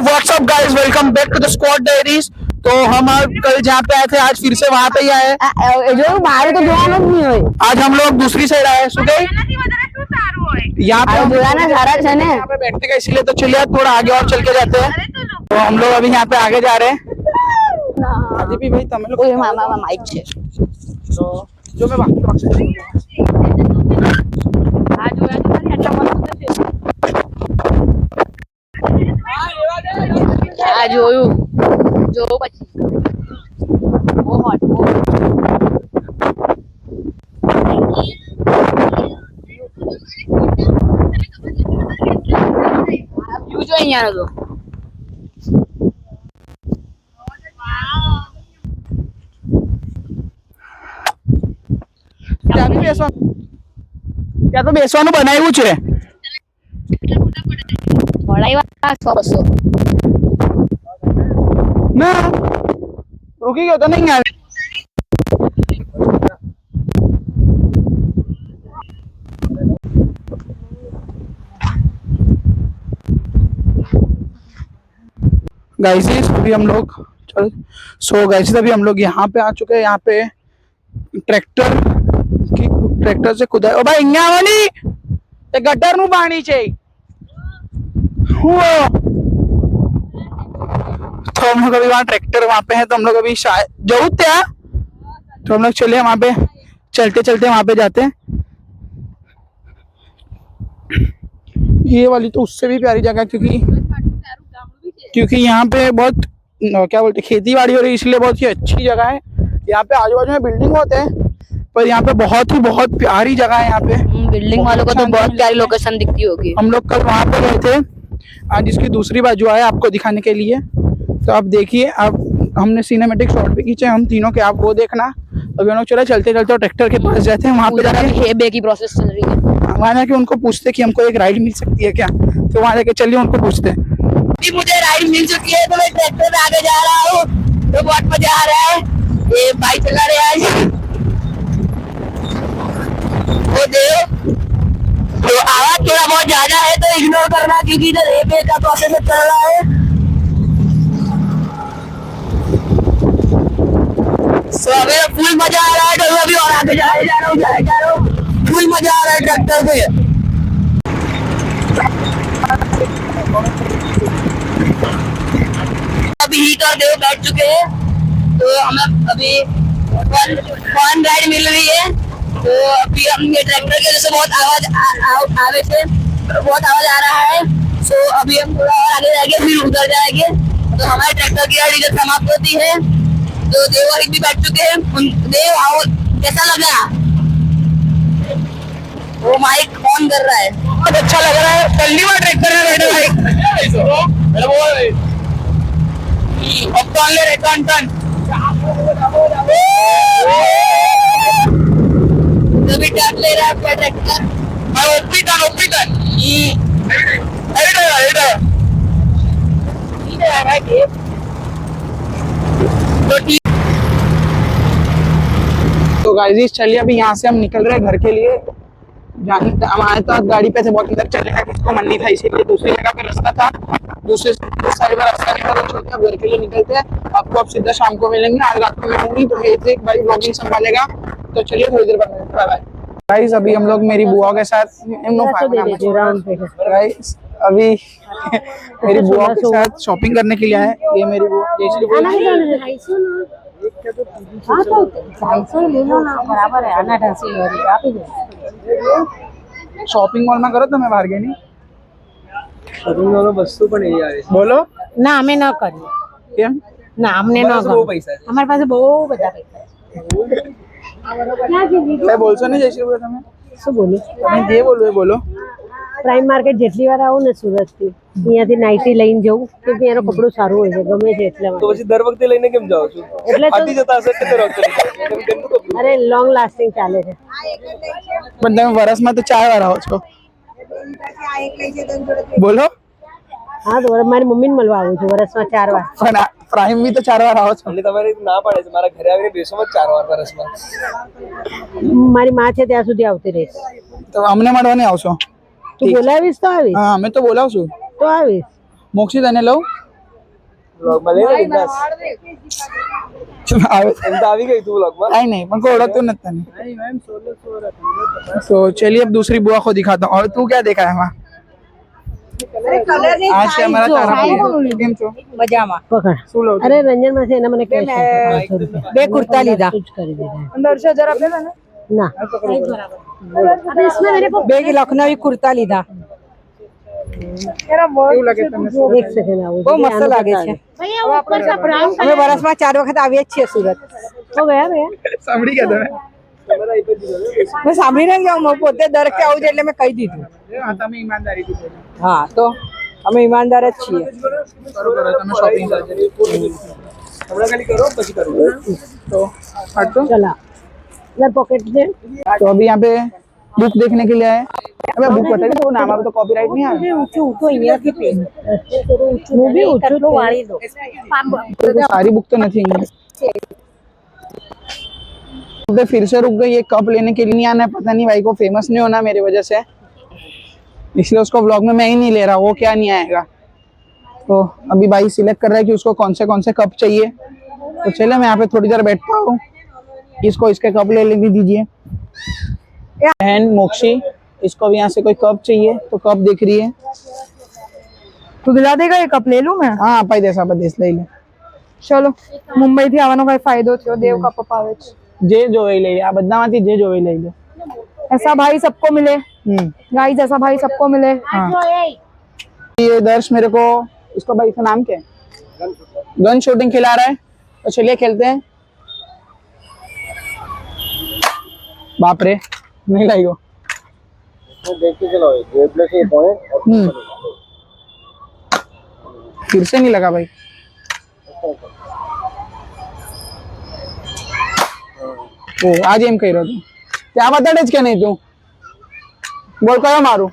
WhatsApp guys, welcome back to the squad diaries. तो हम कल जहाँ पे आए थे आज फिर से वहाँ पे ही आए। जो बाहर तो जोना नहीं होय आज हम लोग दूसरी साइड आए। सुबह यहाँ पे जोना सारा छने यहाँ पे बैठने का, इसीलिए तो चलिए थोड़ा आगे और चल के जाते हैं। तो हम लोग अभी यहाँ पे आगे जा रहे हैं। भी भाई तमिल ओए मामा माइक छे तो जो मैं बाकी આ જોયા તો ખરી આટલા મસ્ત છે આ જોયું જો પછી બહુ હોટ વ્યૂ જો અહીંયા નો क्या तो बेसવાનું બનાવ્યું છે વળાઈવા 100 ના રૂકી ગયો તો નહીં આવે। गाइस अभी हम लोग अभी हम लोग यहाँ पे आ चुके हैं। यहाँ पे ट्रैक्टर से खुदाई। ओ भाई અહીંયા આવો ની તે ગટરનું પાણી છે। तो हम लोग अभी वहाँ ट्रैक्टर वहाँ पे है, तो हम लोग अभी शायद जाऊँ क्या, तो हम लोग चलिए वहाँ पे चलते चलते वहाँ पे जाते हैं। ये वाली तो उससे भी प्यारी जगह, क्योंकि यहाँ पे बहुत क्या बोलते खेती बाड़ी हो रही है, इसलिए बहुत ही अच्छी जगह है। यहाँ पे आजू बाजू में बिल्डिंग होते हैं, पर यहाँ पे बहुत प्यारी जगह है। यहाँ पे बिल्डिंग वालों को तो बहुत प्यारी लोकेशन दिखती होगी। हम लोग कल वहाँ पे गए थे, आज इसकी दूसरी बाजू आया आपको दिखाने के लिए। तो आप देखिए, अब हमने सिनेमेटिक शॉट भी खींचे हम तीनों के, आप वो देखना। अभी हम लोग चले चलते चलते ट्रैक्टर के पास जाते हैं। वहाँ पे जाके बे की प्रोसेस चल रही है। वहाँ जाके उनको पूछते कि हमको एक राइड मिल सकती है क्या, तो वहाँ जाके चलिए उनको पूछते हैं। मुझे राइड मिल चुकी है, तो मैं ट्रैक्टर में आगे जा रहा हूँ, तो बहुत मजा आ रहा है। ये बाइक चला रहे हैं वो देखो, तो आवाज थोड़ा बहुत ज्यादा है तो इग्नोर करना, क्योंकि इधर रेपे का प्रोसेस चल रहा है। तो अभी फुल मजा आ रहा है, तो अभी और आगे जा रहा हूँ फुल मजा आ रहा है ट्रैक्टर पे। अभी हीट और देव बैठ चुके हैं, तो हमें अभी फन राइड मिल रही है। तो अभी हम ये ट्रैक्टर की वजह से बहुत आवाज आ रहा है। सो अभी हम थोड़ा और आगे जाएंगे, फिर उधर जाएंगे, तो हमारे ट्रैक्टर की राइड इधर समाप्त होती है। तो देव और भी बैठ चुके हैं। देव आओ, कैसा लगा? वो माइक ऑन कर रहा है, बहुत अच्छा लग रहा है। पहली बार ट्रैक्टर में बैठे भाई, अब तो ले रहे टन अभी टन ले रहा है आपका ट्रैक्टर। ओपी टन तो गाइस चलिए अभी यहाँ से हम निकल रहे हैं घर के लिए। हम आए तो गाड़ी पे थे, बहुत अंदर चलने का किसको मन नहीं था, इसीलिए दूसरी जगह पे रास्ता था, दूसरे साइड में रास्ता नहीं था, तो चलते अब घर के लिए निकलते हैं। आपको अब सीधा शाम को मिलेंगे, आज रात को मिलूंगी, तो एक भाई ब्लॉगिंग संभालेगा। तो चलिए थोड़ी देर बाद बाय। गाइस अभी हम लोग मेरी बुआ के साथ गाइस अभी मेरी बुआ के साथ शॉपिंग करने के लिए आए। ये मेरी बुआ शॉपिंग मॉल में करो તમે બાર્ગેનિંગ શોપિંગ મોલ માં વસ્તુ પણ એ આવે બોલો ના અમે ન કરીએ કેમ ના અમને ન બહુ પૈસા છે અમારી પાસે બહુ બધા પૈસા છે કઈ બોલશો નહીં જયશ્રી બોલો તમે શું બોલું તમે જે બોલવું એ બોલો। પ્રાઇમ માર્કેટ જેટલી વાર આવું ને સુરતથી અહીંયાથી નાઇટી લઈને જવું, કેમ કે એનું કપડું સારું હોય છે, ગમે છે એટલા માટે। તો પછી દર વખતે લઈને કેમ જાવ છો? એટલે તો ફાટી જતા હશે કે દર વખતે અરે લોંગ લાસ્ટિંગ ચાલે છે। પણ તમે વર્ષમાં તો 4 વાર આવો છો બોલો। હા તો મારી મમ્મીને મળવા આવું છું વર્ષમાં 4 વાર। પણ પ્રાઇમ બી તો 4 વાર આવો છો, એટલે તમારે ના પડે છે મારા ઘરે આવીને બેસો મત 4 વાર વર્ષમાં। મારી માં છે ત્યાં સુધી આવતી રહીશ। તો અમને મળવા નહીં આવશો? તું બોલાવીશ તો આવીશ। હા અમે તો બોલાવશું તો આવીશ। મોક્ષી તને લઉં? વ્લોગમાં લઈ લે બિંદાસ. એમ તો આવી ગઈ તું વ્લોગમાં. नहीं नहीं पर को ओळखतो न तने तो चलिए अब दूसरी बुआ को दिखाता हूँ और तू क्या देखा है वहाँ आज से हमारा तारा केम छो મજામાં પકડ શું લઉં અરે રંજન માંથી એના મને cash આપો, 500 રૂપિયા. બે કુર્તા લીધા જ કરી દીધા अंदर से जरा अपने ना ના अबे इसमें मेरे को બે લખનવી કુર્તા લીધા કેવું લાગે તમને एक सेकंड આવું બહુ મસ્ત લાગે છે भैया ऊपर का ब्राउन અમે વર્ષમાં 4 વખત આવીએ જ છીએ સુરત हो गया भैया સાંભળી ગયા તમે મેં સાંભળીને જાઉં હું પોતે દર વખતે આવું છું એટલે મેં કહી દીધું હા તમે ઈમાનદારીથી બોલો હા તો અમે ઈમાનદાર જ છીએ કરો કરો તમે શોપિંગ કરજો હમણાં ખાલી કરો પછી કરું. तो हट तो चला इधर पॉकेट से तो अभी यहाँ पे बुक देखने के लिए आए अबे बुक बता दे तो नाम अब तो कॉपीराइट नहीं आ ऊंचू ऊंचू અહીંયાથી પેન હું બી ઊંચું વાળી દો तो सारी बुक तो नहीं है तो फिर से रुक गई ये कप लेने के लिए नहीं आना है पता नहीं भाई को फेमस नहीं होना मेरी वजह से इसलिए उसको व्लॉग में मैं ही नहीं ले रहा वो क्या नहीं आएगा तो अभी भाई सिलेक्ट कर रहा है कि उसको कौन से कप चाहिए तो चले मैं यहाँ पे थोड़ी देर बैठता हूँ इसको इसके कप ले लेने दीजिए बहन मोक्षी इसको भी यहाँ से कोई कप चाहिए तो कप दिख रही है તું દિલા દેગા એ કપ લઈ લઉં મેં हाँ पाई देसा पदेश ले ले ચલો મુંબઈ થી આવવાનો કઈ ફાયદો થયો દેવ કપ અપાવે છે जे जो ले ले आ बदामाथी जे जो ले ले ऐसा भाई सबको मिले गाइस ऐसा भाई सबको मिले हाँ ये दर्श मेरे को इसको भाई इसका नाम क्या है गन शूटिंग खिला रहा है तो चलिए खेलते हैं बाप रे नहीं लाइगो देख के चलो ये प्लस ये पॉइंट फिर से नहीं लगा भाई ओ आज एम कही रहो तू क्या बताड़े क्या नहीं तू बोल कयो मारू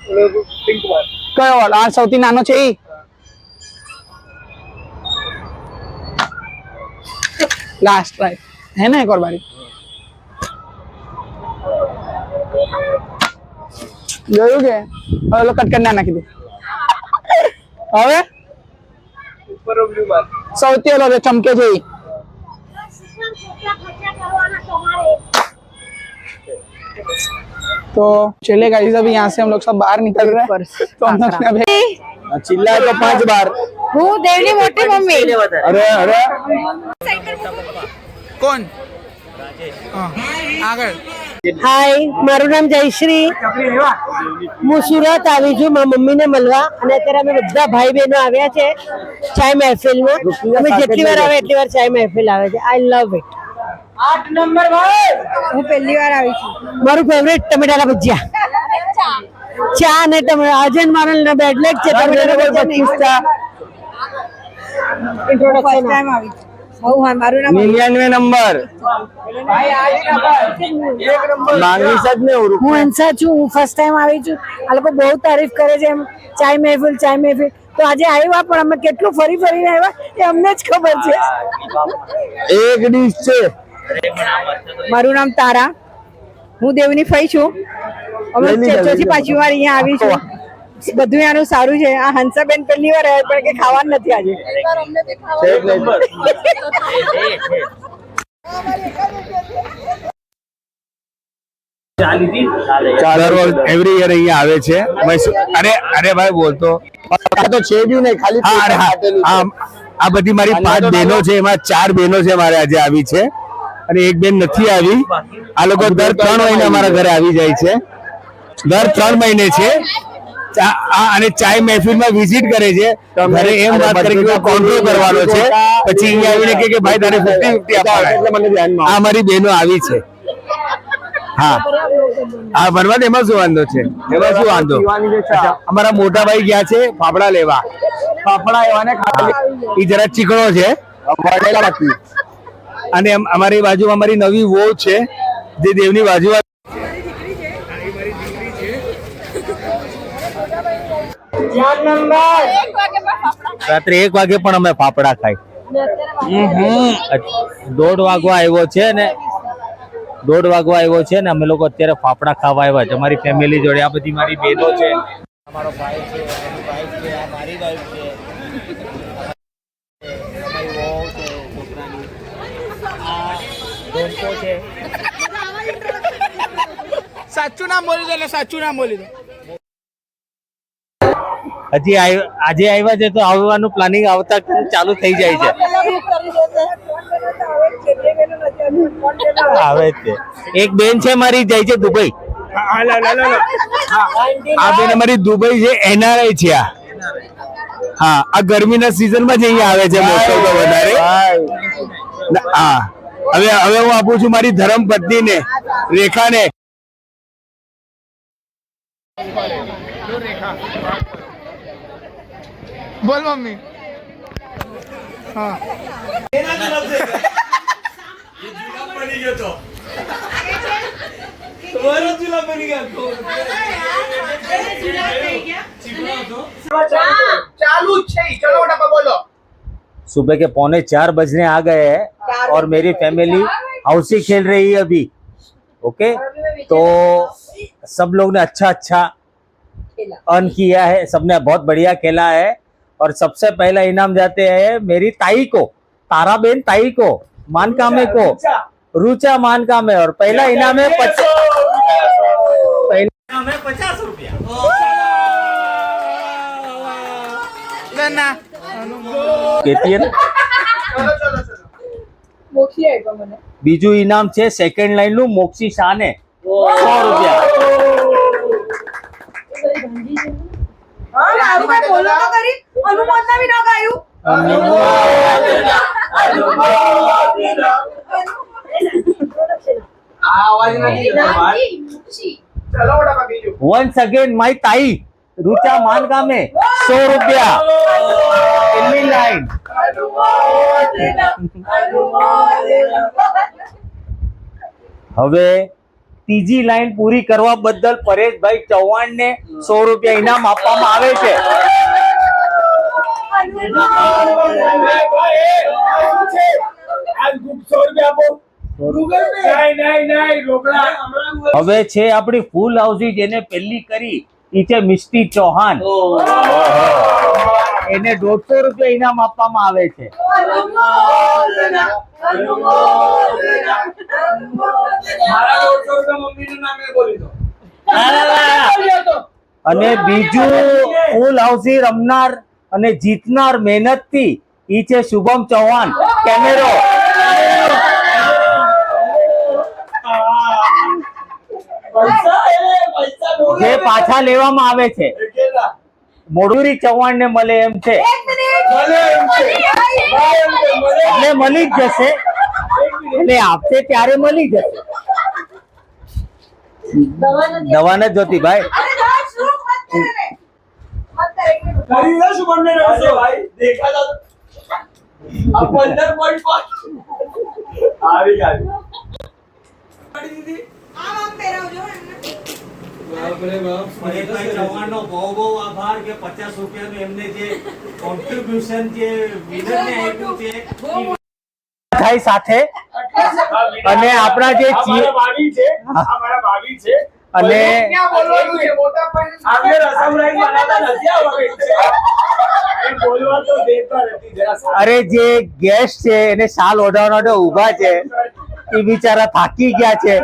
पिंक मार कयो वाल आ सौथी नानो छे ई लास्ट ट्राई है ना एक और बारी જોયું કે ઓલો કટ કરી નાખી દે હવે ઉપર બ્લુ માર સૌથી ઓલો જે ચમકે છે ઈ तो चले गाइस अभी यहाँ से हम लोग सब बाहर निकल रहे हैं तो हम लोग ने अभी चिल्लाए तो 5 बार હું દેવની મોટી મમ્મી अरे अरे कौन આગળ હાય મારું નામ જયશ્રી હું સુરત આવી છું મારા મમ્મીને મળવા અને અત્યારે અમે બધા ભાઈ બહેનો આવ્યા છે ચાય મહેફિલમાં અમે જેટલી વાર આવે એટલી વાર ચાય મહેફિલ આવે છે આઈ લવ ઇટ 8 નંબર ભાઈ હું પહેલી વાર આવી છું મારું ફેવરેટ ટમેટાના ભજીયા ચા અને આજે મારો બેડ લેગ છે ટમેટાના ભજીયા ફર્સ્ટ ટાઈમ આવી છું બહુ હા મારું નામ 99 નંબર માંગી સજ ને હું હંસા છું હું ફર્સ્ટ ટાઈમ આવી છું આ લોકો બહુ તારીફ કરે છે એમ ચાય મહેફિલ તો આજે આવ્યા પણ અમે કેટલું ફરી ફરીને આવ્યા એ અમને જ ખબર છે એક ડીશ છે મારું નામ તારા હું દેવની ફઈ છું અમે ચોથી પાંચમી વાર અહીંયા આવી છું બધું આનું સારું છે આ હંસાબેન પહેલી વાર આવ્યા પણ કે ખાવાનું નથી આજે એક નંબર એવરી યર અહીંયા આવે છે અરે અરે ભાઈ બોલતો તો છે બી નહીં ખાલી હા અરે હા આ બધી મારી 5 બહેનો છે એમાં 4 બહેનો છે મારે આજે આવી છે અને એક બેન નથી આવી આ લોકો દર 3 મહિને અમારા ઘરે આવી જાય છે દર 3 મહિને છે અને ચાય મહેફિલમાં વિઝિટ કરે છે ઘરે એમ વાત કરે કે કોન્ટ્રો કરવાનો છે પછી અહીંયા આવીને કે ભાઈ તારે 50-50 આપવાના એટલે મને ધ્યાનમાં આ મારી બહેનો આવી છે હા હા બરબાદ એમાં શું વાંધો છે એમાં શું વાંધો અચ્છા, અમારા મોટા ભાઈ ગયા છે ફાફડા લેવા ફાફડા એવાને ખાલી એ જરા ચીકણો છે વડેલા બાકી અને અમારી બાજુ અમારી નવી વહુ છે જે દેવની બાજુ રાત્રે 1 વાગે પણ અમે ફાફડા ખાઈ 1:30 વાગવા આવ્યો છે ને 1:30 વાગવા આવ્યો છે ને અમે લોકો અત્યારે ફાફડા ખાવા આવ્યા છે અમારી ફેમિલી જોડે આ બધી મારી બહેનો છે અમારો ભાઈ છે એની વાઈફ છે આ મારી વાઈફ છે સાચું નામ બોલી દો એટલે સાચું નામ બોલી દો. હજી આજે આવ્યા છે તો આવવાનું પ્લાનિંગ આવતા ચાલુ થઈ જાય છે. આવે છે. એક બેન છે મારી જાય છે દુબઈ. આ બેન અમારી દુબઈ છે, એનઆરઆઈ છે આ. હા, આ ગરમીના સિઝનમાં જ અહીંયા આવે છે મોસ્ટ ઓફ વધારે. હા, હવે હું આપું છું મારી ધર્મ પત્નીને, રેખાને. બોલ મમ્મી. હા ચાલુ જ છે. ચલો ફટાફટ બોલો. सुबह के 3:45 बजने आ गए हैं और मेरी फैमिली हाउसी खेल रही है अभी. ओके, तो सब लोग ने अच्छा अर्न किया है, सबने बहुत बढ़िया खेला है. और सबसे पहला इनाम जाते हैं मेरी ताई को, ताराबेन ताई को, मानकामे को, रुचा मानकामे. और पहला इनाम है 50 रुपया. ના કહેતી હે ને. બીજું ઇનામ છે સેકન્ડ લાઈન નું મોક્ષી શાને 100 રૂપિયા. ચલો ફટાફટ બીજું. વન્સ અગેન માય તાઈ रुचा मानकामे 100 रुपया. पहली लाइन. હવે ત્રીજી લાઈન પૂરી કરવા બદલ પરેશભાઈ ચૌહાણ ને 100 રૂપિયા ઇનામ આપવામાં આવે છે. હવે છે આપણી ફૂલ હાઉસી જેને પહેલી કરી ઈ છે મિસ્ટી ચૌહાણ. એને 150 રૂપિયા ઇનામ આપવામાં આવે છે. અને બીજું ફૂલ હાઉસી રમનાર અને જીતનાર મહેનત થી ઈ છે શુભમ ચૌહાણ. કેમેરો. જે પાછા લેવામાં આવે છે મોડુરી ચૌહાણ ને મળે એમ છે, એટલે મળી જ જશે. એટલે આપશે ત્યારે મળી જશે. દવા નથી જોતી ભાઈ. પરેશભાઈ ચૌહાણનો બહુ બહુ આભાર કે 50 રૂપિયાનું એમને જે કોન્ટ્રીબ્યુશન જે વિનરને આપ્યું છે થાય સાથે. અને આપણા જે ભાભી છે, અમારા ભાભી છે. અને ક્યાં બોલવાનું છે મોટા પણ આપણે રસમલાઈ બનાવતા નથી આવડે. બોલવા તો દેતા નથી જરા. અરે જે ગેસ્ટ છે એને શાલ ઓઢાવવા માટે ઊભા છે, એ બિચારા થાકી ગયા છે.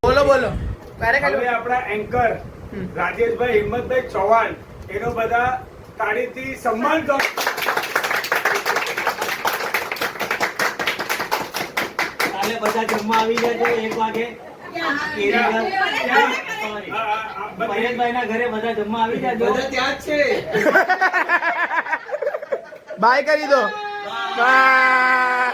બોલો બોલો. હવે આપણા એન્કર રાજેશભાઈ હિંમતભાઈ ચૌહાણ એનો બધા તાળીથી સન્માન કરો. કાલે બધા જમવા આવી જજો 1 વાગે. પરેશભાઈ ના ઘરે બધા જમવા આવી જજો. બધા ત્યાં જ છે. બાય કરી દો. બાય.